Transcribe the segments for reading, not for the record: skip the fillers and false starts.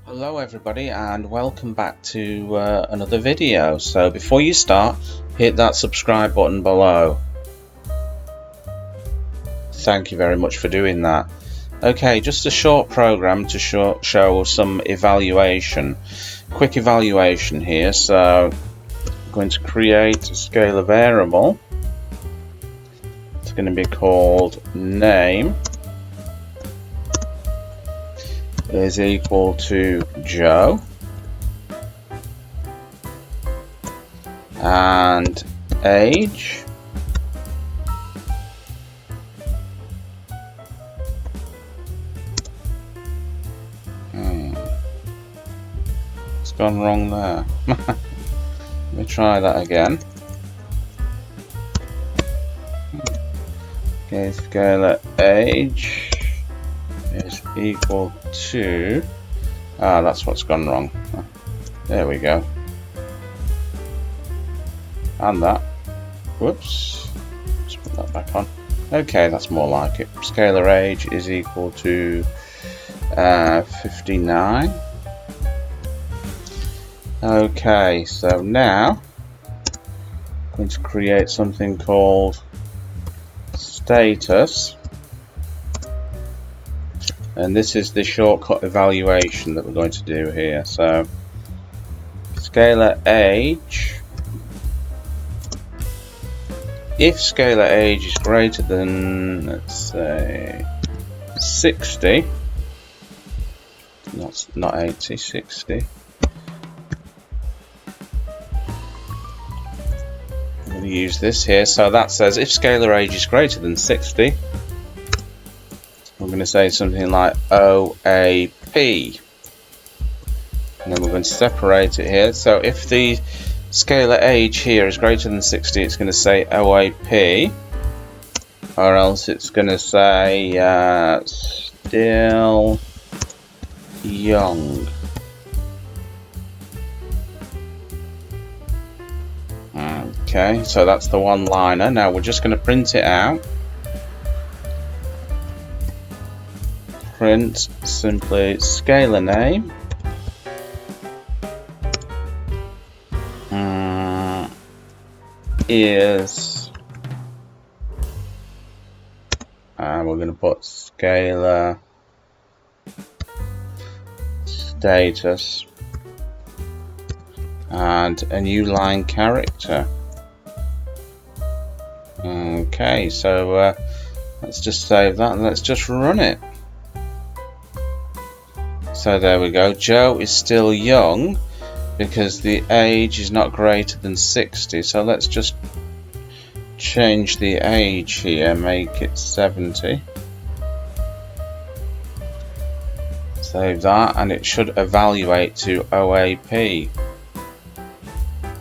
Hello everybody and welcome back to another video. So before you start, hit that subscribe button below. Thank you very much for doing that. Okay, just a short program to show some evaluation. Quick evaluation here. So I'm going to create a scalar variable. It's going to be called name is equal to Joe, and age it's gone wrong there. Let me try that again. Okay, scalar age is equal to that's what's gone wrong. There we go. And that, whoops, let's put that back on. Okay, that's more like it. Scalar age is equal to 59. Okay, so now I'm going to create something called status. And this is the shortcut evaluation that we're going to do here. So scalar age, if scalar age is greater than, let's say, 60, not 80, 60. I'm going to use this here. So that says if scalar age is greater than 60, we're going to say something like OAP, and then we're going to separate it here. So if the scalar age here is greater than 60, it's going to say OAP, or else it's going to say still young. Okay, so that's the one-liner. Now we're just going to print it out. Print simply scalar name is, we're going to put scalar status and a new line character. Okay, so let's just save that and let's just run it. So there we go. Joe is still young because the age is not greater than 60. So let's just change the age here, make it 70. Save that and it should evaluate to OAP.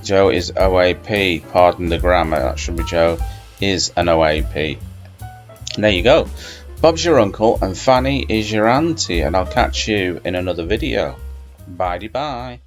Joe is OAP, pardon the grammar, that should be Joe is an OAP. There you go. Bob's your uncle and Fanny is your auntie, and I'll catch you in another video. Bye-bye.